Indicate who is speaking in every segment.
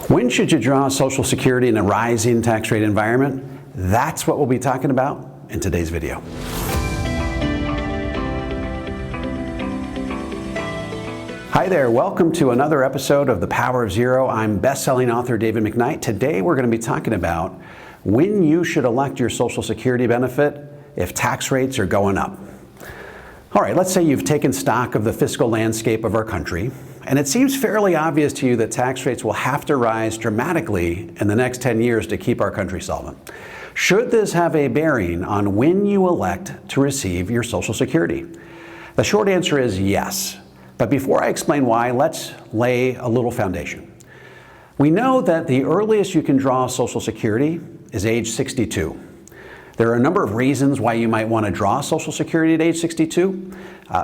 Speaker 1: When should you draw Social Security in a rising tax rate environment? That's what we'll be talking about in today's video. Hi there, welcome to another episode of The Power of Zero. I'm best-selling author David McKnight. Today we're going to be talking about when you should elect your Social Security benefit if tax rates are going up. All right, let's say you've taken stock of the fiscal landscape of our country, and it seems fairly obvious to you that tax rates will have to rise dramatically in the next 10 years to keep our country solvent. Should this have a bearing on when you elect to receive your Social Security? The short answer is yes. But before I explain why, let's lay a little foundation. We know that the earliest you can draw Social Security is age 62. There are a number of reasons why you might want to draw Social Security at age 62.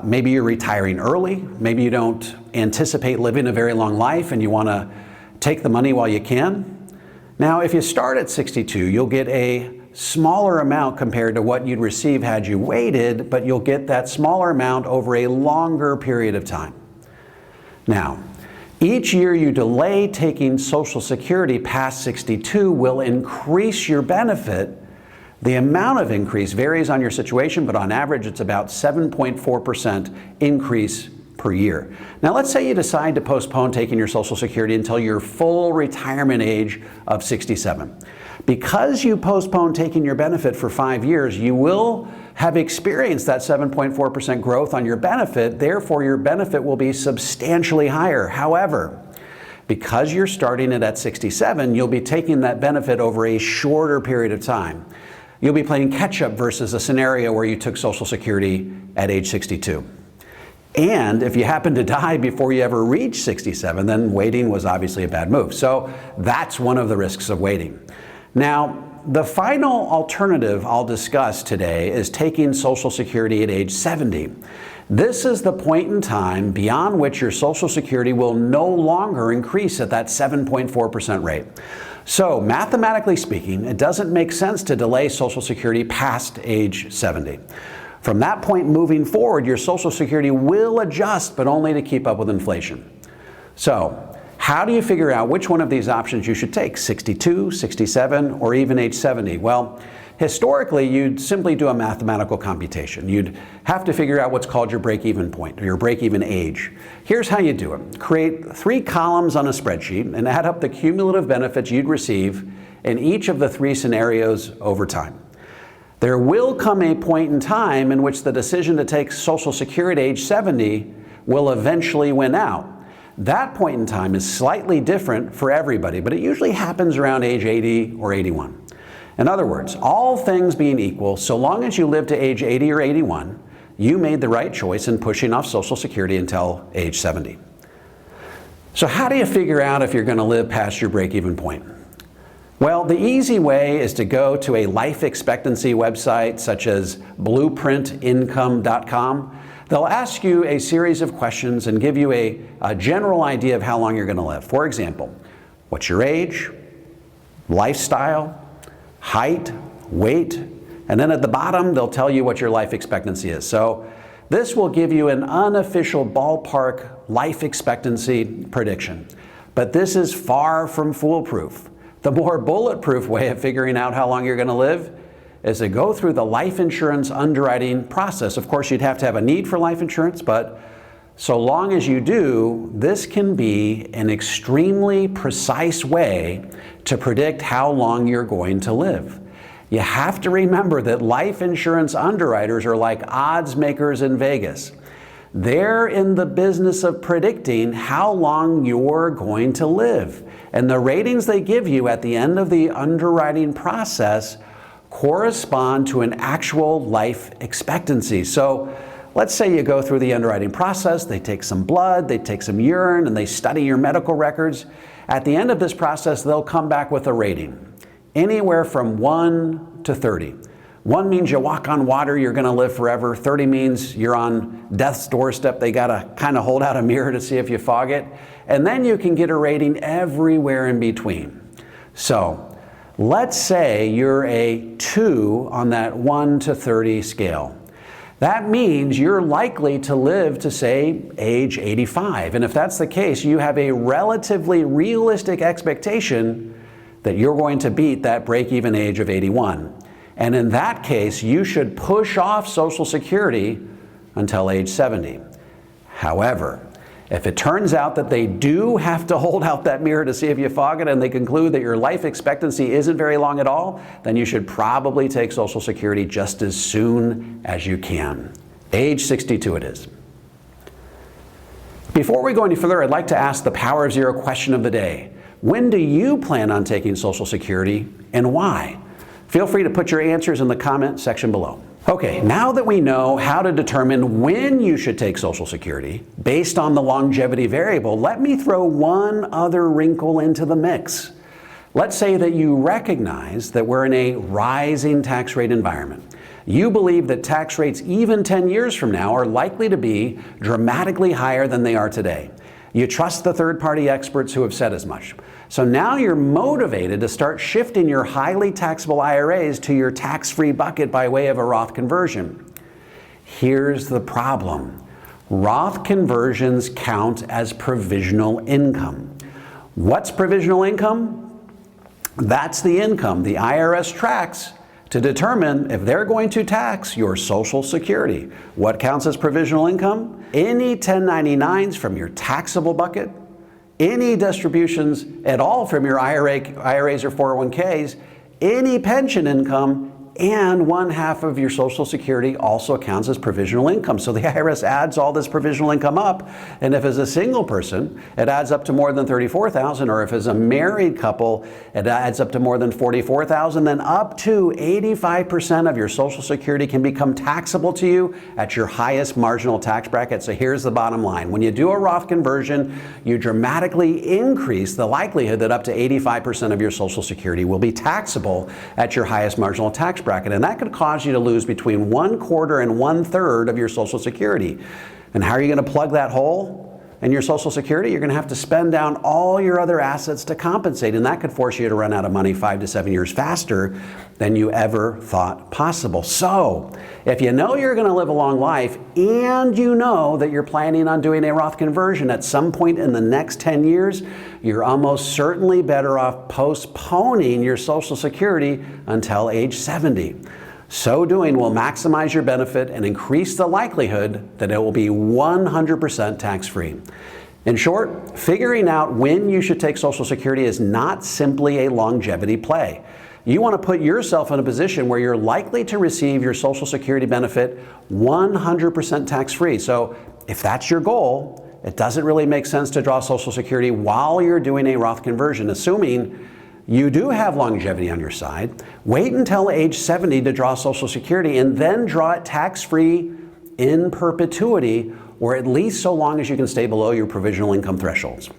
Speaker 1: Maybe you're retiring early. Maybe you don't anticipate living a very long life and you want to take the money while you can. Now, if you start at 62, you'll get a smaller amount compared to what you'd receive had you waited, but you'll get that smaller amount over a longer period of time. Now, each year you delay taking Social Security past 62 will increase your benefit. The amount of increase varies on your situation, but on average it's about 7.4% increase per year. Now let's say you decide to postpone taking your Social Security until your full retirement age of 67. Because you postpone taking your benefit for 5 years, you will have experienced that 7.4% growth on your benefit, therefore your benefit will be substantially higher. However, because you're starting it at 67, you'll be taking that benefit over a shorter period of time. You'll be playing catch-up versus a scenario where you took Social Security at age 62. And if you happen to die before you ever reach 67, then waiting was obviously a bad move. So that's one of the risks of waiting. Now, the final alternative I'll discuss today is taking Social Security at age 70. This is the point in time beyond which your Social Security will no longer increase at that 7.4% rate. So, mathematically speaking, it doesn't make sense to delay Social Security past age 70. From that point moving forward, your Social Security will adjust, but only to keep up with inflation. So, how do you figure out which one of these options you should take, 62, 67, or even age 70? Well, historically, you'd simply do a mathematical computation. You'd have to figure out what's called your break-even point, or your break-even age. Here's how you do it. Create 3 columns on a spreadsheet and add up the cumulative benefits you'd receive in each of the 3 scenarios over time. There will come a point in time in which the decision to take Social Security at age 70 will eventually win out. That point in time is slightly different for everybody, but it usually happens around age 80 or 81. In other words, all things being equal, so long as you live to age 80 or 81, you made the right choice in pushing off Social Security until age 70. So how do you figure out if you're going to live past your break-even point? Well, the easy way is to go to a life expectancy website such as blueprintincome.com. They'll ask you a series of questions and give you a general idea of how long you're going to live. For example, what's your age, lifestyle, height, weight, and then at the bottom they'll tell you what your life expectancy is. So this will give you an unofficial ballpark life expectancy prediction. But this is far from foolproof. The more bulletproof way of figuring out how long you're going to live is to go through the life insurance underwriting process. Of course, you'd have to have a need for life insurance, but so long as you do, this can be an extremely precise way to predict how long you're going to live. You have to remember that life insurance underwriters are like odds makers in Vegas. They're in the business of predicting how long you're going to live. And the ratings they give you at the end of the underwriting process correspond to an actual life expectancy. So let's say you go through the underwriting process, they take some blood, they take some urine, and they study your medical records. At the end of this process, they'll come back with a rating, anywhere from 1 to 30. 1 means you walk on water, you're going to live forever. 30 means you're on death's doorstep. They got to kind of hold out a mirror to see if you fog it. And then you can get a rating everywhere in between. So let's say you're a 2 on that 1 to 30 scale. That means you're likely to live to, say, age 85. And if that's the case, you have a relatively realistic expectation that you're going to beat that break-even age of 81. And in that case, you should push off Social Security until age 70. However, if it turns out that they do have to hold out that mirror to see if you fog it and they conclude that your life expectancy isn't very long at all, then you should probably take Social Security just as soon as you can. Age 62 it is. Before we go any further, I'd like to ask the Power of Zero question of the day. When do you plan on taking Social Security and why? Feel free to put your answers in the comment section below. Okay, now that we know how to determine when you should take Social Security based on the longevity variable, let me throw one other wrinkle into the mix. Let's say that you recognize that we're in a rising tax rate environment. You believe that tax rates even 10 years from now are likely to be dramatically higher than they are today. You trust the third-party experts who have said as much. So now you're motivated to start shifting your highly taxable IRAs to your tax-free bucket by way of a Roth conversion. Here's the problem. Roth conversions count as provisional income. What's provisional income? That's the income the IRS tracks to determine if they're going to tax your Social Security. What counts as provisional income? Any 1099s from your taxable bucket, any distributions at all from your IRAs or 401ks, any pension income, and 1/2 of your Social Security also counts as provisional income. So the IRS adds all this provisional income up, and if it's a single person, it adds up to more than $34,000, or if it's a married couple, it adds up to more than $44,000, then up to 85% of your Social Security can become taxable to you at your highest marginal tax bracket. So here's the bottom line. When you do a Roth conversion, you dramatically increase the likelihood that up to 85% of your Social Security will be taxable at your highest marginal tax bracket. And that could cause you to lose between 1/4 and 1/3 of your Social Security. And how are you going to plug that hole in your Social Security? You're going to have to spend down all your other assets to compensate, and that could force you to run out of money 5 to 7 years faster than you ever thought possible. So, if you know you're going to live a long life and you know that you're planning on doing a Roth conversion at some point in the next 10 years, you're almost certainly better off postponing your Social Security until age 70. So doing will maximize your benefit and increase the likelihood that it will be 100% tax-free. In short, figuring out when you should take Social Security is not simply a longevity play. You want to put yourself in a position where you're likely to receive your Social Security benefit 100% tax-free. So if that's your goal, it doesn't really make sense to draw Social Security while you're doing a Roth conversion, assuming you do have longevity on your side. Wait until age 70 to draw Social Security and then draw it tax-free in perpetuity, or at least so long as you can stay below your provisional income thresholds.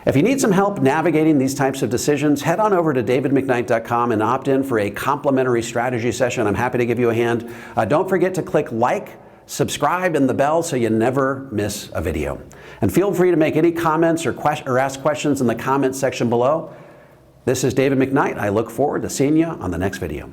Speaker 1: If you need some help navigating these types of decisions, head on over to davidmcknight.com and opt in for a complimentary strategy session. I'm happy to give you a hand. Don't forget to click like, subscribe, and the bell so you never miss a video. And feel free to make any comments or ask questions in the comments section below. This is David McKnight. I look forward to seeing you on the next video.